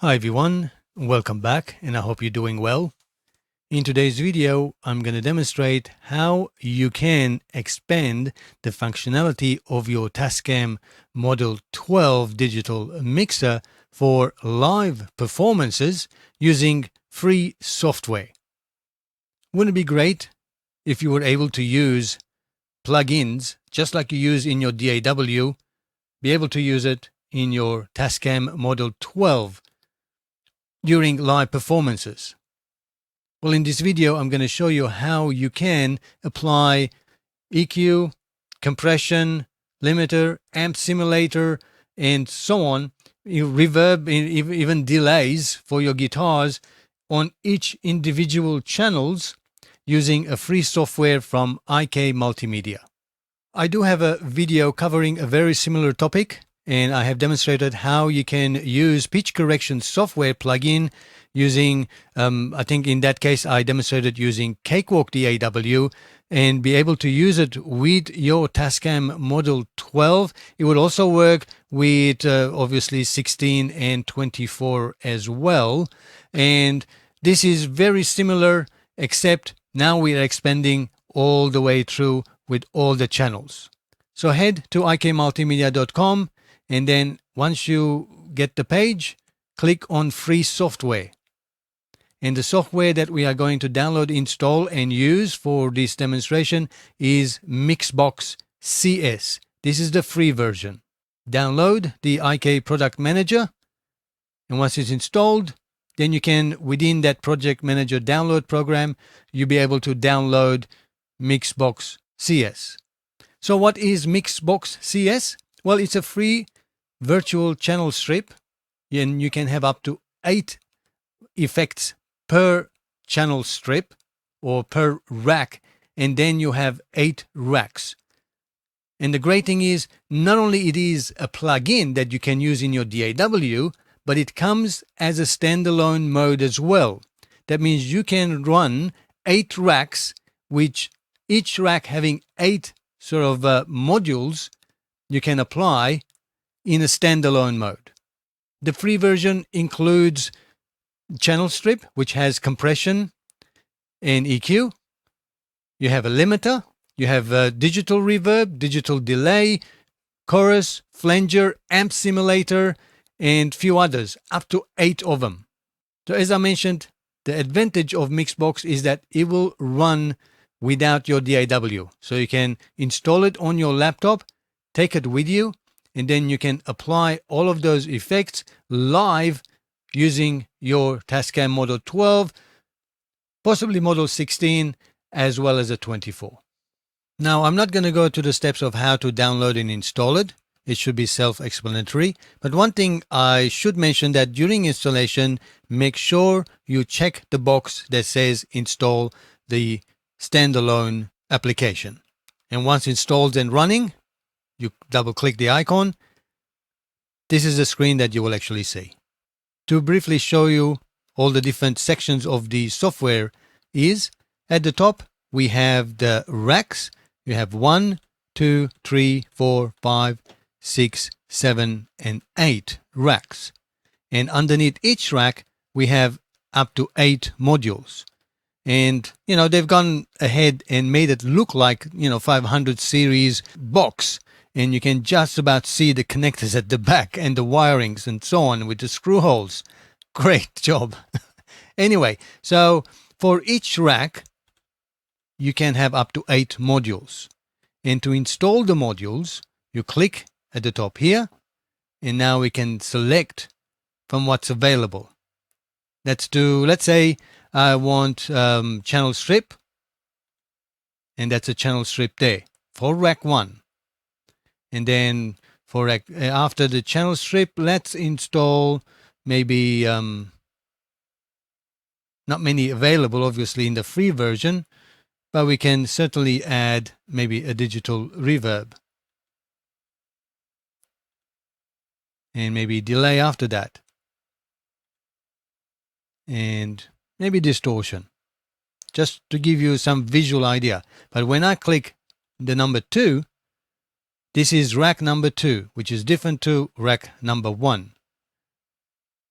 Hi everyone, welcome back and I hope you're doing well. In today's video, I'm going to demonstrate how you can expand the functionality of your TASCAM Model 12 digital mixer for live performances using free software. Wouldn't it be great if you were able to use plugins just like you use in your DAW, be able to use it in your TASCAM Model 12 during live performances? Well, in this video, I'm going to show you how you can apply EQ, compression, limiter, amp simulator, and so on, reverb, even delays for your guitars on each individual channels using a free software from IK Multimedia. I do have a video covering a very similar topic, and I have demonstrated how you can use pitch correction software plugin using, I think in that case, I demonstrated using Cakewalk DAW and be able to use it with your TASCAM Model 12. It would also work with obviously 16 and 24 as well. And this is very similar, except now we are expanding all the way through with all the channels. So head to ikmultimedia.com, and then once you get the page, click on free software. And the software that we are going to download, install, and use for this demonstration is MixBox CS. This is the free version. Download the IK Product Manager, and once it's installed, then you can, within that Project Manager download program, you'll be able to download MixBox CS. So what is MixBox CS? Well, it's a free virtual channel strip, and you can have up to 8 effects per channel strip or per rack, and then you have 8 racks. And the great thing is, not only it is a plugin that you can use in your DAW, but it comes as a standalone mode as well. That means you can run 8 racks, which each rack having 8 sort of modules you can apply in a standalone mode. The free version includes channel strip, which has compression and EQ. You have a limiter, you have a digital reverb, digital delay, chorus, flanger, amp simulator, and few others, up to 8 of them. So as I mentioned, the advantage of MixBox is that it will run without your DAW. So you can install it on your laptop, take it with you, and then you can apply all of those effects live using your TASCAM Model 12, possibly Model 16, as well as a 24. Now, I'm not going to go to the steps of how to download and install it. It should be self-explanatory. But one thing I should mention that during installation, make sure you check the box that says install the standalone application. And once installed and running, you double click the icon. This is the screen that you will actually see. To briefly show you all the different sections of the software is, at the top we have the racks. You have 1, 2, 3, 4, 5, 6, 7, and 8 racks. And underneath each rack we have up to 8 modules. And, they've gone ahead and made it look like, 500 series box. And you can just about see the connectors at the back and the wirings and so on with the screw holes. Great job. Anyway, so for each rack, you can have up to 8 modules. And to install the modules, you click at the top here, and now we can select from what's available. Let's say I want channel strip, and that's a channel strip there for rack 1. And then for after the channel strip, let's install maybe not many available, obviously, in the free version, but we can certainly add maybe a digital reverb and maybe delay after that, and maybe distortion, just to give you some visual idea. But when I click the number 2, this is rack number 2, which is different to rack number 1.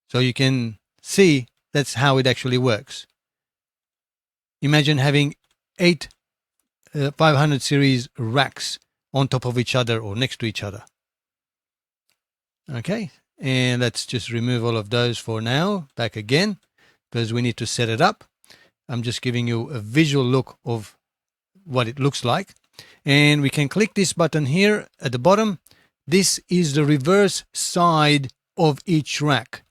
So you can see that's how it actually works. Imagine having 8 500 series racks on top of each other or next to each other. Okay, and let's just remove all of those for now. Back again, because we need to set it up. I'm just giving you a visual look of what it looks like. And we can click this button here at the bottom. This is the reverse side of each rack.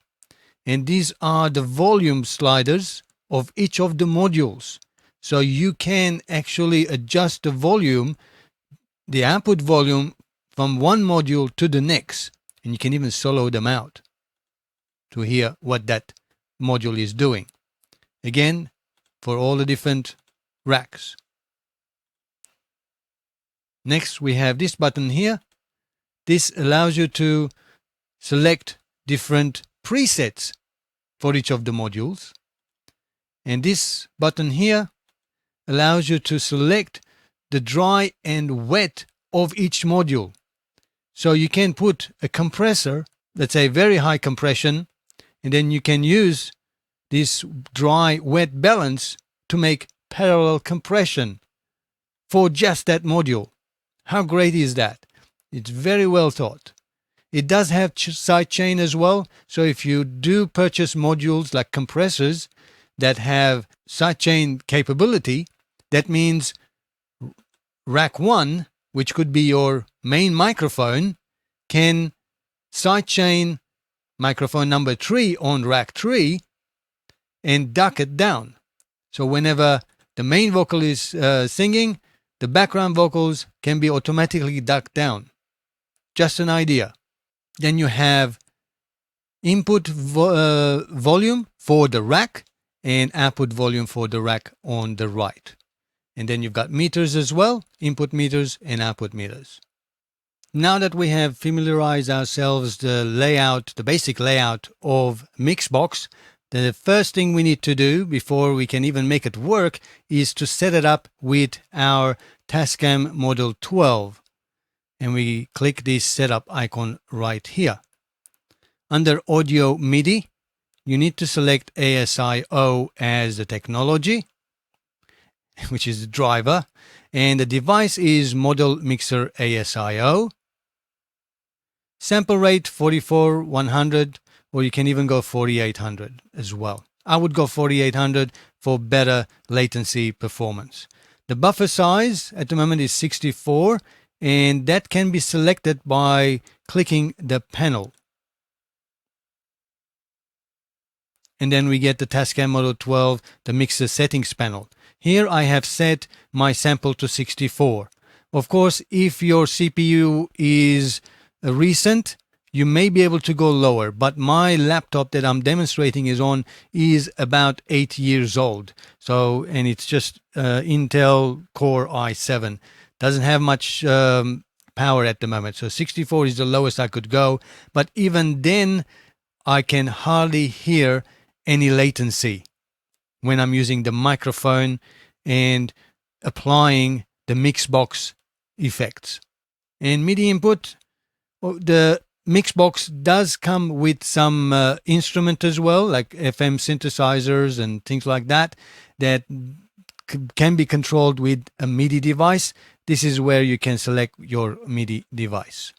And these are the volume sliders of each of the modules. So you can actually adjust the volume, the output volume from one module to the next. And you can even solo them out to hear what that module is doing. Again, for all the different racks. Next, we have this button here. This allows you to select different presets for each of the modules. And this button here allows you to select the dry and wet of each module. So you can put a compressor, let's say very high compression, and then you can use this dry-wet balance to make parallel compression for just that module. How great is that? It's very well thought. It does have sidechain as well, so if you do purchase modules like compressors that have sidechain capability, that means rack 1, which could be your main microphone, can sidechain microphone number 3 on rack 3 and duck it down. So whenever the main vocal is singing, the background vocals can be automatically ducked down. Just an idea. Then you have input volume for the rack and output volume for the rack on the right. And then you've got meters as well, input meters and output meters. Now that we have familiarized ourselves the basic layout of MixBox, the first thing we need to do before we can even make it work is to set it up with our TASCAM Model 12. And we click this setup icon right here. Under Audio MIDI, you need to select ASIO as the technology, which is the driver, and the device is Model Mixer ASIO. Sample rate 44,100, or you can even go 4,800 as well. I would go 4,800 for better latency performance. The buffer size at the moment is 64, and that can be selected by clicking the panel. And then we get the TASCAM Model 12, the mixer settings panel. Here I have set my sample to 64. Of course, if your CPU is recent, you may be able to go lower, but my laptop that I'm demonstrating is about 8 years old. So, and it's just Intel Core i7. Doesn't have much power at the moment. So 64 is the lowest I could go, but even then I can hardly hear any latency when I'm using the microphone and applying the MixBox effects. And MIDI input, the MixBox does come with some instrument as well, like FM synthesizers and things like that, that can be controlled with a MIDI device. This is where you can select your MIDI device.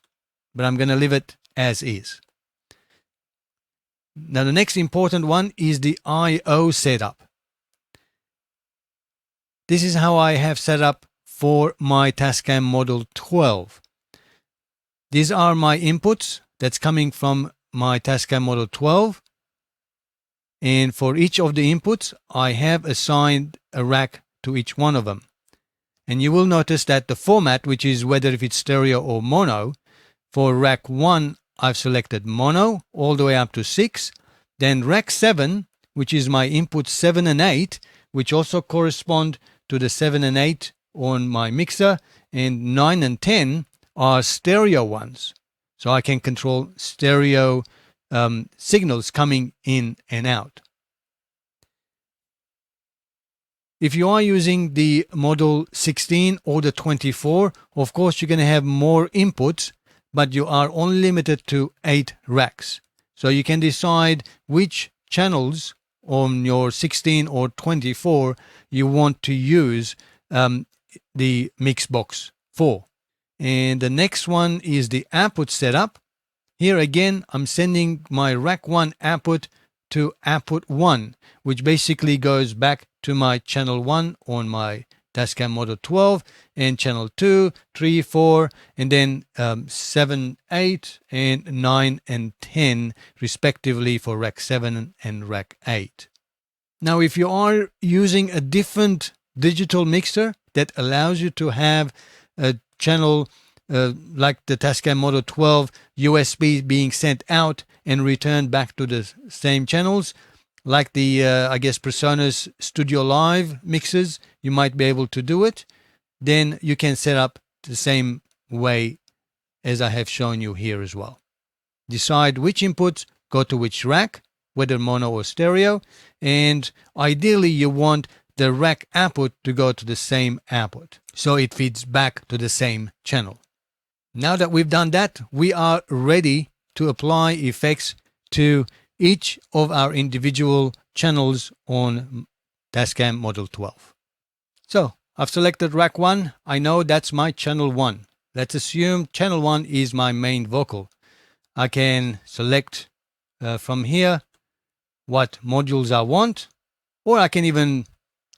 But I'm going to leave it as is. Now the next important one is the I/O setup. This is how I have set up for my TASCAM Model 12. These are my inputs that's coming from my TASCAM Model 12. And for each of the inputs, I have assigned a rack to each one of them. And you will notice that the format, which is whether if it's stereo or mono, for rack 1, I've selected mono all the way up to 6. Then rack 7, which is my input 7 and 8, which also correspond to the 7 and 8 on my mixer, and 9 and 10 are stereo ones. So I can control stereo signals coming in and out. If you are using the Model 16 or the 24, of course you're going to have more inputs, but you are only limited to 8 racks. So you can decide which channels on your 16 or 24 you want to use the MixBox for. And the next one is the output setup. Here again, I'm sending my rack 1 output to output 1, which basically goes back to my channel 1 on my TASCAM Model 12 and channel 2, 3, 4, and then 7, 8, and 9 and 10 respectively for rack 7 and rack 8. Now, if you are using a different digital mixer that allows you to have a channel like the TASCAM Model 12 USB being sent out and returned back to the same channels, like the, I guess, PreSonus Studio Live mixers, you might be able to do it. Then you can set up the same way as I have shown you here as well. Decide which inputs go to which rack, whether mono or stereo, and ideally you want the rack output to go to the same output, so it feeds back to the same channel. Now that we've done that, we are ready to apply effects to each of our individual channels on TASCAM Model 12. So I've selected rack 1. I know that's my channel 1. Let's assume channel 1 is my main vocal. I can select from here what modules I want, or I can even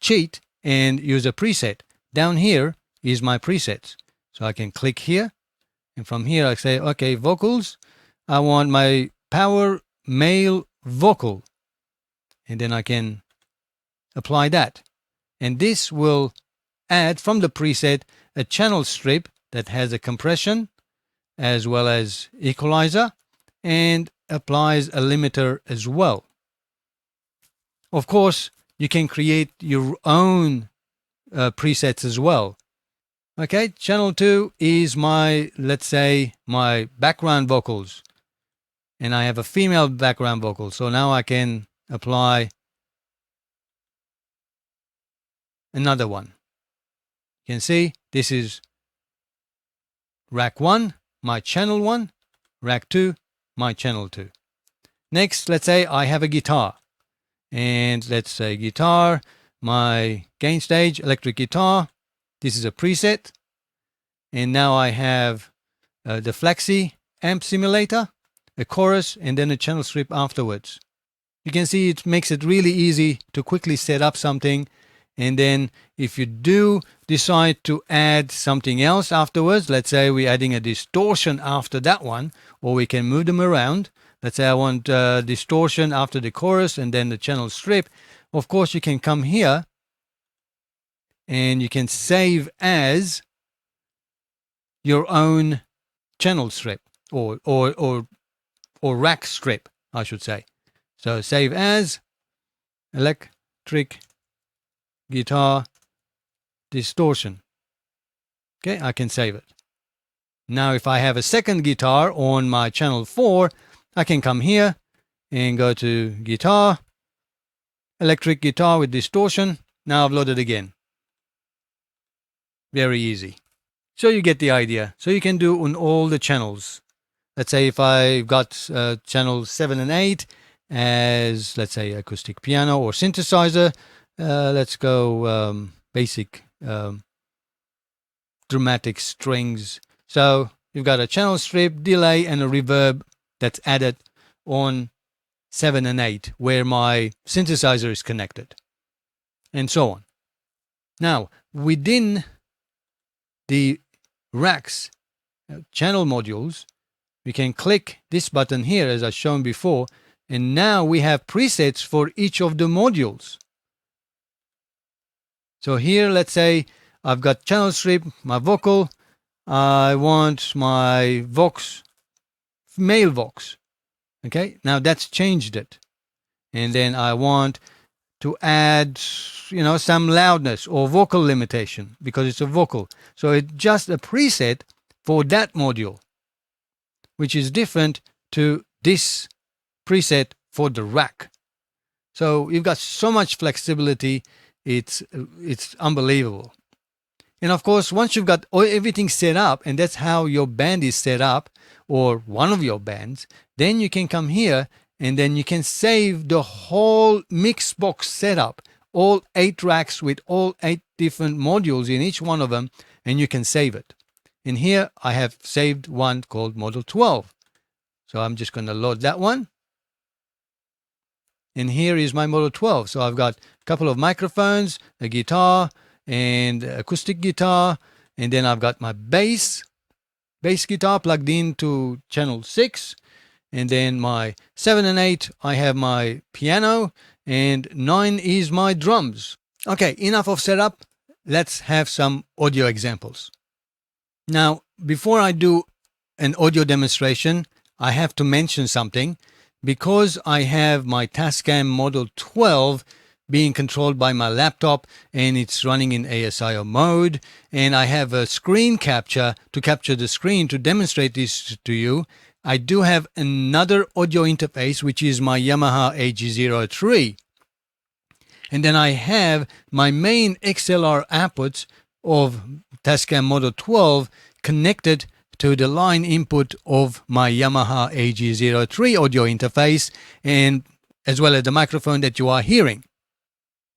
cheat and use a preset. Down here is my presets. So I can click here, and from here I say, okay, vocals, I want my power male vocal, and then I can apply that. And this will add from the preset a channel strip that has a compression as well as equalizer, and applies a limiter as well. Of course, you can create your own presets as well. Okay, channel 2 is my, let's say, my background vocals. And I have a female background vocal. So now I can apply another one. You can see this is rack 1, my channel 1, rack 2, my channel 2. Next, let's say I have a guitar. And let's say guitar, my gain stage, electric guitar. This is a preset. And now I have the Flexi amp simulator, a chorus, and then a channel strip afterwards. You can see it makes it really easy to quickly set up something. And then if you do decide to add something else afterwards, let's say we're adding a distortion after that one, or we can move them around. Let's say I want distortion after the chorus and then the channel strip. Of course, you can come here and you can save as your own channel strip or rack strip, I should say. So save as electric guitar distortion. Okay, I can save it. Now, if I have a second guitar on my channel 4, I can come here and go to guitar, electric guitar with distortion. Now I've loaded again. Very easy. So you get the idea. So you can do on all the channels. Let's say if I've got channel 7 and 8 as, let's say, acoustic piano or synthesizer. Let's go basic dramatic strings. So you've got a channel strip, delay, and a reverb that's added on 7 and 8 where my synthesizer is connected, and so on. Now, within the racks channel modules, we can click this button here as I've shown before, and now we have presets for each of the modules. So here, let's say I've got channel strip, my vocal, I want my vox, male vox. Okay, now that's changed it. And then I want to add, some loudness or vocal limitation because it's a vocal. So it's just a preset for that module, which is different to this preset for the rack. So you've got so much flexibility. It's unbelievable. And of course, once you've got everything set up, and that's how your band is set up, or one of your bands, then you can come here and then you can save the whole MixBox setup, all 8 racks with all 8 different modules in each one of them, and you can save it. And here I have saved one called Model 12. So I'm just going to load that one. And here is my Model 12. So I've got a couple of microphones, a guitar, and acoustic guitar. And then I've got my bass guitar plugged into channel 6. And then my 7 and 8, I have my piano. And 9 is my drums. Okay, enough of setup. Let's have some audio examples. Now, before I do an audio demonstration, I have to mention something. Because I have my TASCAM Model 12 being controlled by my laptop and it's running in ASIO mode, and I have a screen capture to capture the screen to demonstrate this to you, I do have another audio interface, which is my Yamaha AG03. And then I have my main XLR outputs of TASCAM Model 12 connected to the line input of my Yamaha AG03 audio interface, and as well as the microphone that you are hearing.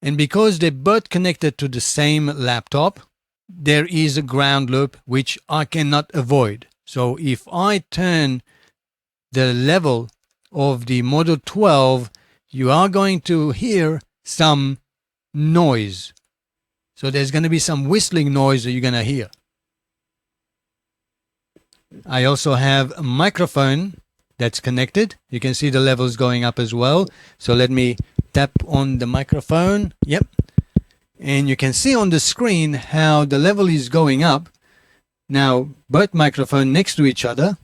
And because they're both connected to the same laptop, there is a ground loop which I cannot avoid. So if I turn the level of the Model 12, you are going to hear some noise. So there's going to be some whistling noise that you're going to hear. I also have a microphone that's connected. You can see the levels going up as well. So let me tap on the microphone. Yep. And you can see on the screen how the level is going up. Now, both microphones next to each other.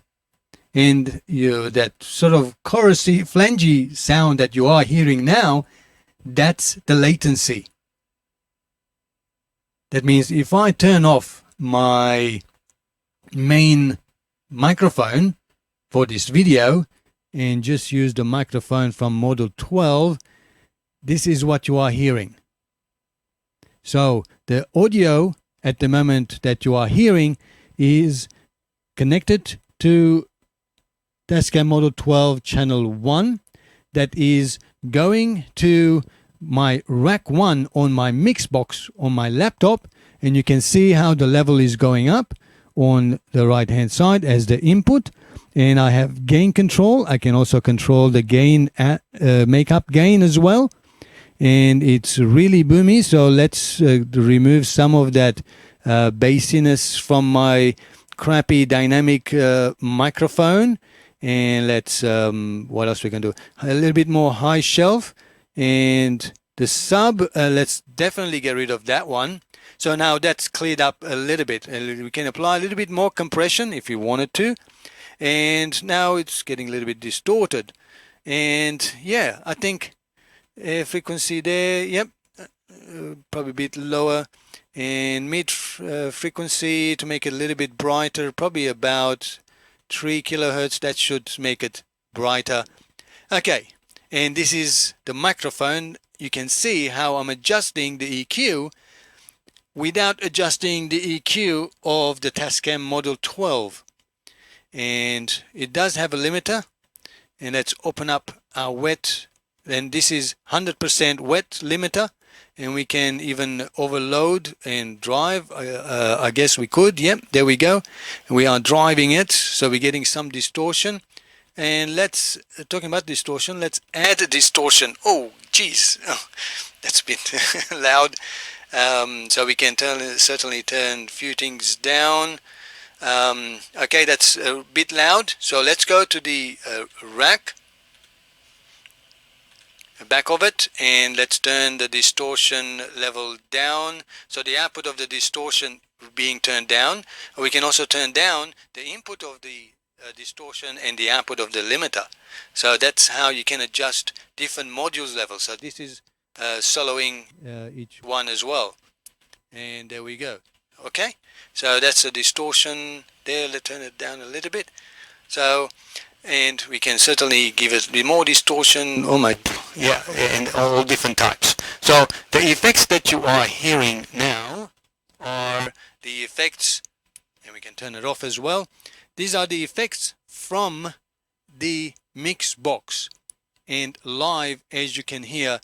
And that sort of chorusy, flangy sound that you are hearing now, that's the latency. That means if I turn off my main microphone for this video and just use the microphone from Model 12, this is what you are hearing. So the audio at the moment that you are hearing is connected to TASCAM Model 12 channel 1 that is going to my rack 1 on my MixBox on my laptop, and you can see how the level is going up on the right hand side as the input. And I have gain control. I can also control the gain, makeup gain as well. And it's really boomy. So let's remove some of that bassiness from my crappy dynamic microphone. And let's, what else we can do? A little bit more high shelf. And the sub, let's definitely get rid of that one. So now that's cleared up a little bit. We can apply a little bit more compression if you wanted to. And now it's getting a little bit distorted. And yeah, I think frequency there, yep, probably a bit lower. And mid frequency to make it a little bit brighter, probably about 3 kilohertz. That should make it brighter. Okay, and this is the microphone. You can see how I'm adjusting the EQ without adjusting the EQ of the TASCAM Model 12. And it does have a limiter. And let's open up our wet. And this is 100% wet limiter. And we can even overload and drive. I guess we could. Yep, there we go. We are driving it. So we're getting some distortion. And let's, talking about distortion, let's add a distortion. Oh, geez. Oh, that's a bit loud. So we can certainly turn a few things down. Okay, that's a bit loud. So let's go to the rack, back of it, and let's turn the distortion level down. So the output of the distortion being turned down. We can also turn down the input of the distortion and the output of the limiter. So that's how you can adjust different modules levels. So this is soloing each one as well. And there we go. Okay, so that's the distortion there. Let's turn it down a little bit. So, and we can certainly give it a bit more distortion. Oh my, yeah, and all different types. So the effects that you are hearing now are the effects, and we can turn it off as well. These are the effects from the MixBox and live, as you can hear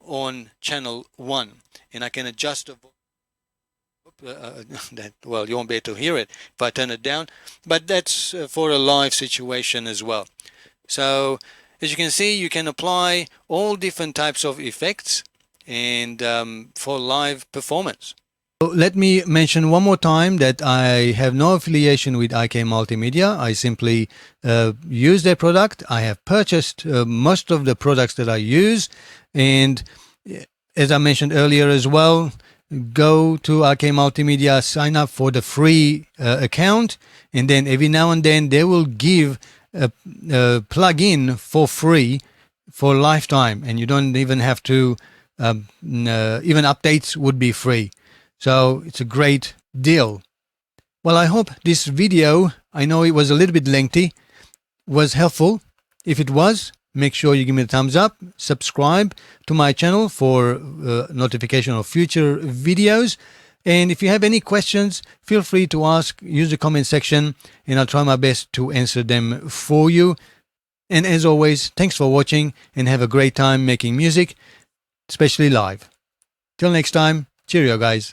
on channel 1. And I can adjust that, well, you won't be able to hear it if I turn it down, but that's for a live situation as well. So as you can see, you can apply all different types of effects and for live performance. So let me mention one more time that I have no affiliation with IK Multimedia. I simply use their product. I have purchased most of the products that I use, and as I mentioned earlier as well, go to IK Multimedia, sign up for the free account, and then every now and then they will give a plug-in for free for a lifetime, and you don't even have to even updates would be free. So it's a great deal. Well, I hope this video, I know it was a little bit lengthy, was helpful. If it was, make sure you give me a thumbs up, subscribe to my channel for notification of future videos. And if you have any questions, feel free to ask, use the comment section, and I'll try my best to answer them for you. And as always, thanks for watching and have a great time making music, especially live. Till next time, cheerio guys.